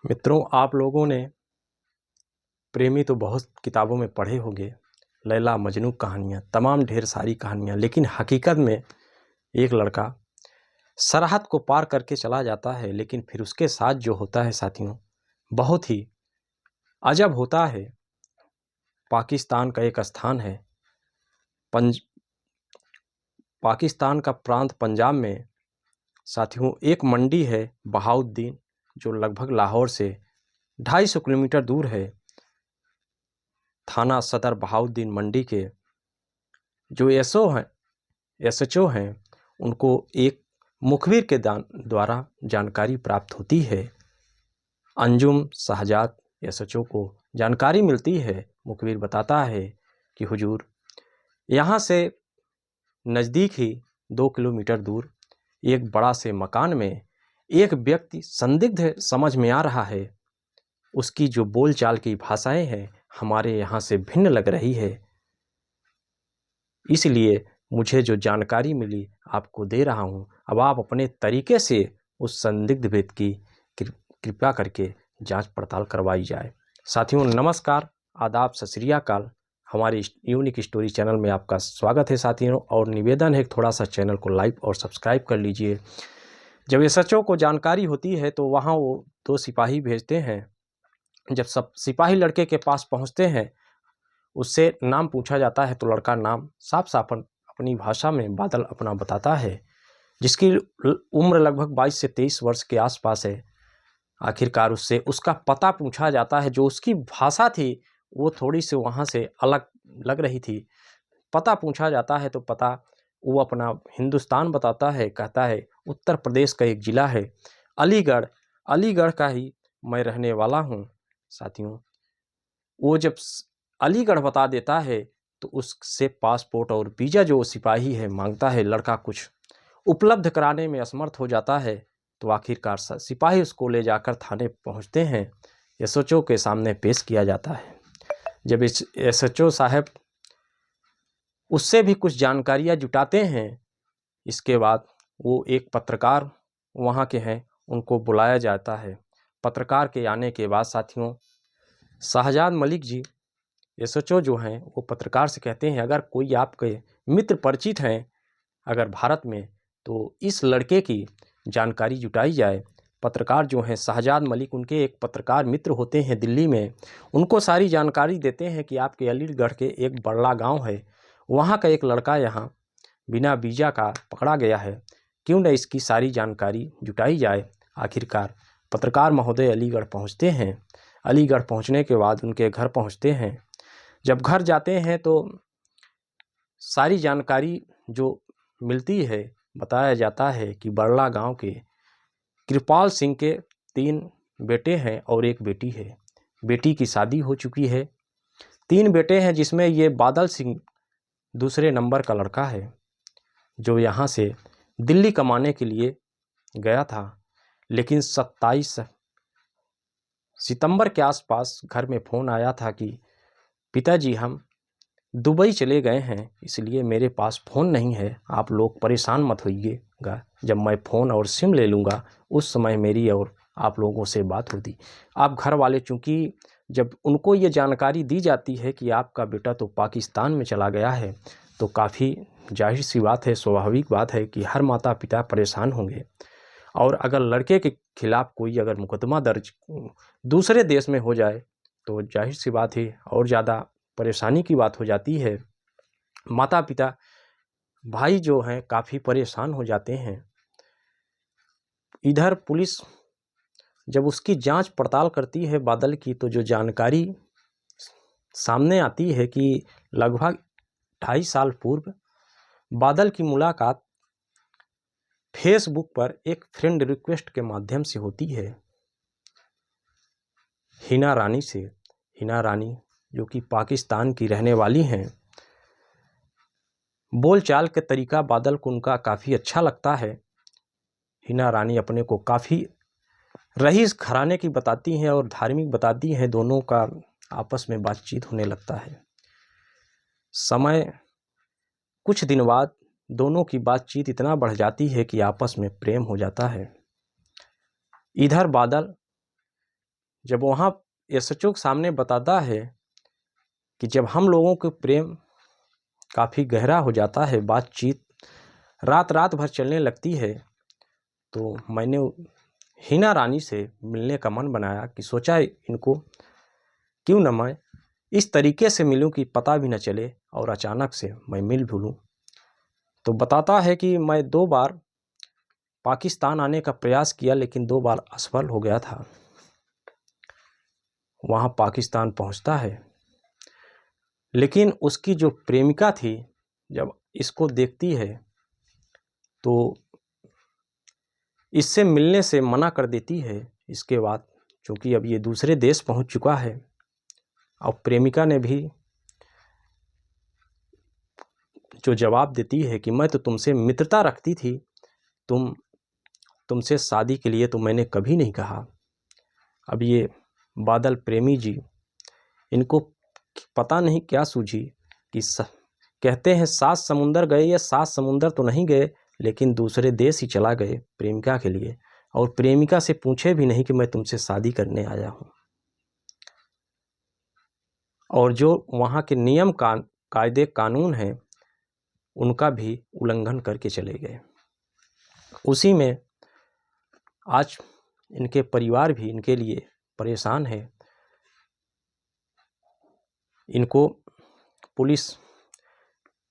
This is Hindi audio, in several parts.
मित्रों, आप लोगों ने प्रेमी तो बहुत किताबों में पढ़े होंगे, लैला मजनू कहानियाँ, तमाम ढेर सारी कहानियाँ। लेकिन हकीकत में एक लड़का सरहद को पार करके चला जाता है, लेकिन फिर उसके साथ जो होता है साथियों, बहुत ही अजब होता है। पाकिस्तान का एक स्थान है, पाकिस्तान का प्रांत पंजाब में साथियों एक मंडी है बहाउद्दीन, जो लगभग लाहौर से 250 किलोमीटर दूर है। थाना सदर बहाउद्दीन मंडी के जो एसएचओ हैं, उनको एक मुखबिर के द्वारा जानकारी प्राप्त होती है। अंजुम शहजाद एसएचओ को जानकारी मिलती है। मुखबिर बताता है कि हुजूर, यहाँ से नज़दीक ही 2 किलोमीटर दूर एक बड़ा से मकान में एक व्यक्ति संदिग्ध समझ में आ रहा है। उसकी जो बोलचाल की भाषाएं हैं हमारे यहाँ से भिन्न लग रही है, इसलिए मुझे जो जानकारी मिली आपको दे रहा हूँ। अब आप अपने तरीके से उस संदिग्ध व्यक्ति की कृपया करके जांच पड़ताल करवाई जाए। साथियों नमस्कार, आदाब, सत श्री अकाल। हमारे यूनिक स्टोरी चैनल में आपका स्वागत है साथियों, और निवेदन है थोड़ा सा चैनल को लाइक और सब्सक्राइब कर लीजिए। जब एसएचओ को जानकारी होती है तो वहाँ वो 2 सिपाही भेजते हैं। जब सब सिपाही लड़के के पास पहुँचते हैं, उससे नाम पूछा जाता है तो लड़का नाम साफ साफ अपनी भाषा में बादल अपना बताता है, जिसकी उम्र लगभग 22 से 23 वर्ष के आसपास है। आखिरकार उससे उसका पता पूछा जाता है। जो उसकी भाषा थी वो थोड़ी सी वहाँ से अलग लग रही थी। पता पूछा जाता है तो पता वो अपना हिंदुस्तान बताता है। कहता है उत्तर प्रदेश का एक ज़िला है अलीगढ़, अलीगढ़ का ही मैं रहने वाला हूँ। साथियों वो जब अलीगढ़ बता देता है तो उससे पासपोर्ट और वीज़ा जो सिपाही है मांगता है, लड़का कुछ उपलब्ध कराने में असमर्थ हो जाता है। तो आखिरकार सिपाही उसको ले जाकर थाने पहुंचते हैं। एसएचओ के सामने पेश किया जाता है। जब इस एसएचओ साहब उससे भी कुछ जानकारियां जुटाते हैं, इसके बाद वो एक पत्रकार वहाँ के हैं, उनको बुलाया जाता है। पत्रकार के आने के बाद साथियों शहजाद मलिक जी एसएचओ जो हैं वो पत्रकार से कहते हैं, अगर कोई आपके मित्र परिचित हैं अगर भारत में, तो इस लड़के की जानकारी जुटाई जाए। पत्रकार जो हैं शहजाद मलिक, उनके एक पत्रकार मित्र होते हैं दिल्ली में, उनको सारी जानकारी देते हैं कि आपके अलीगढ़ के एक बड़ला गांव है, वहां का एक लड़का यहाँ बिना वीज़ा का पकड़ा गया है, क्यों न इसकी सारी जानकारी जुटाई जाए। आखिरकार पत्रकार महोदय अलीगढ़ पहुँचते हैं। अलीगढ़ पहुँचने के बाद उनके घर पहुँचते हैं। जब घर जाते हैं तो सारी जानकारी जो मिलती है, बताया जाता है कि बड़ला गांव के कृपाल सिंह के 3 बेटे हैं और 1 बेटी है। बेटी की शादी हो चुकी है। 3 बेटे हैं, जिसमें ये बादल सिंह दूसरे नंबर का लड़का है, जो यहाँ से दिल्ली कमाने के लिए गया था। लेकिन 27 सितंबर के आसपास घर में फ़ोन आया था कि पिताजी हम दुबई चले गए हैं, इसलिए मेरे पास फ़ोन नहीं है, आप लोग परेशान मत होइएगा, जब मैं फ़ोन और सिम ले लूँगा उस समय मेरी और आप लोगों से बात होती। आप घर वाले, चूँकि जब उनको ये जानकारी दी जाती है कि आपका बेटा तो पाकिस्तान में चला गया है, तो काफ़ी जाहिर सी बात है, स्वाभाविक बात है कि हर माता पिता परेशान होंगे। और अगर लड़के के खिलाफ़ कोई अगर मुकदमा दर्ज दूसरे देश में हो जाए तो जाहिर सी बात है और ज़्यादा परेशानी की बात हो जाती है। माता पिता भाई जो हैं काफ़ी परेशान हो जाते हैं। इधर पुलिस जब उसकी जांच पड़ताल करती है बादल की, तो जो जानकारी सामने आती है कि लगभग 2.5 साल पूर्व बादल की मुलाकात फेसबुक पर एक फ्रेंड रिक्वेस्ट के माध्यम से होती है हिना रानी से। हिना रानी जो कि पाकिस्तान की रहने वाली हैं। बोलचाल के तरीका बादल को उनका काफ़ी अच्छा लगता है। हिना रानी अपने को काफ़ी रईस घराने की बताती हैं और धार्मिक बताती हैं। दोनों का आपस में बातचीत होने लगता है। समय कुछ दिन बाद दोनों की बातचीत इतना बढ़ जाती है कि आपस में प्रेम हो जाता है। इधर बादल जब वहाँ एसएचओ के सामने बताता है कि जब हम लोगों के प्रेम काफ़ी गहरा हो जाता है, बातचीत रात रात भर चलने लगती है, तो मैंने हिना रानी से मिलने का मन बनाया कि सोचा इनको क्यों न मैं इस तरीके से मिलूं कि पता भी न चले और अचानक से मैं मिल भूलूं। तो बताता है कि मैं 2 बार पाकिस्तान आने का प्रयास किया, लेकिन 2 बार असफल हो गया था। वहाँ पाकिस्तान पहुँचता है, लेकिन उसकी जो प्रेमिका थी जब इसको देखती है तो इससे मिलने से मना कर देती है। इसके बाद चूँकि अब ये दूसरे देश पहुँच चुका है और प्रेमिका ने भी जो जवाब देती है कि मैं तो तुमसे मित्रता रखती थी, तुमसे शादी के लिए तो मैंने कभी नहीं कहा। अब ये बादल प्रेमी जी, इनको पता नहीं क्या सूझी कि कहते हैं 7 समुंदर गए, या 7 समुंदर तो नहीं गए, लेकिन दूसरे देश ही चला गए प्रेमिका के लिए, और प्रेमिका से पूछे भी नहीं कि मैं तुमसे शादी करने आया हूँ। और जो वहाँ के नियम कायदे कानून हैं उनका भी उल्लंघन करके चले गए। उसी में आज इनके परिवार भी इनके लिए परेशान है। इनको पुलिस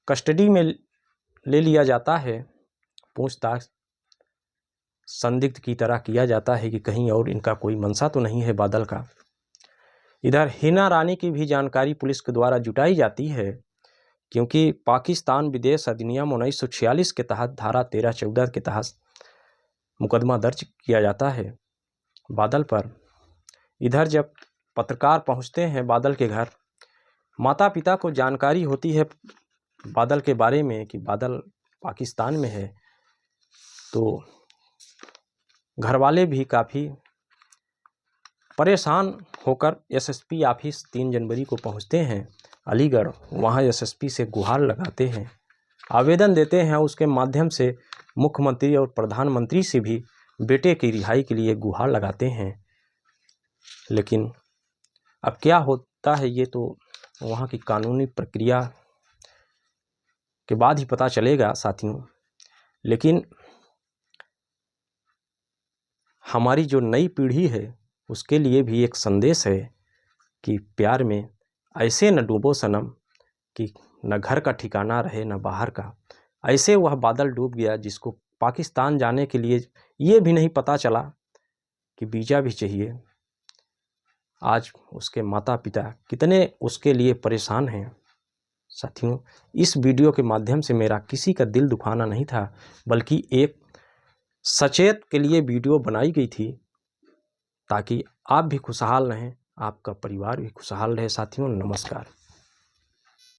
कस्टडी में ले लिया जाता है, पूछताछ संदिग्ध की तरह किया जाता है कि कहीं और इनका कोई मंशा तो नहीं है बादल का। इधर हिना रानी की भी जानकारी पुलिस के द्वारा जुटाई जाती है, क्योंकि पाकिस्तान विदेश अधिनियम 1946 के तहत धारा 13-14 के तहत मुकदमा दर्ज किया जाता है बादल पर। इधर जब पत्रकार पहुंचते हैं बादल के घर, माता पिता को जानकारी होती है बादल के बारे में कि बादल पाकिस्तान में है, तो घर वाले भी काफ़ी परेशान होकर एसएसपी ऑफिस 3 जनवरी को पहुंचते हैं अलीगढ़। वहां एसएसपी से गुहार लगाते हैं, आवेदन देते हैं। उसके माध्यम से मुख्यमंत्री और प्रधानमंत्री से भी बेटे की रिहाई के लिए गुहार लगाते हैं। लेकिन अब क्या होता है ये तो वहाँ की कानूनी प्रक्रिया के बाद ही पता चलेगा साथियों। लेकिन हमारी जो नई पीढ़ी है उसके लिए भी एक संदेश है कि प्यार में ऐसे न डूबो सनम कि न घर का ठिकाना रहे न बाहर का। ऐसे वह बादल डूब गया जिसको पाकिस्तान जाने के लिए ये भी नहीं पता चला कि वीज़ा भी चाहिए। आज उसके माता पिता कितने उसके लिए परेशान हैं। साथियों, इस वीडियो के माध्यम से मेरा किसी का दिल दुखाना नहीं था, बल्कि एक सचेत के लिए वीडियो बनाई गई थी ताकि आप भी खुशहाल रहें, आपका परिवार भी खुशहाल रहे। साथियों, नमस्कार।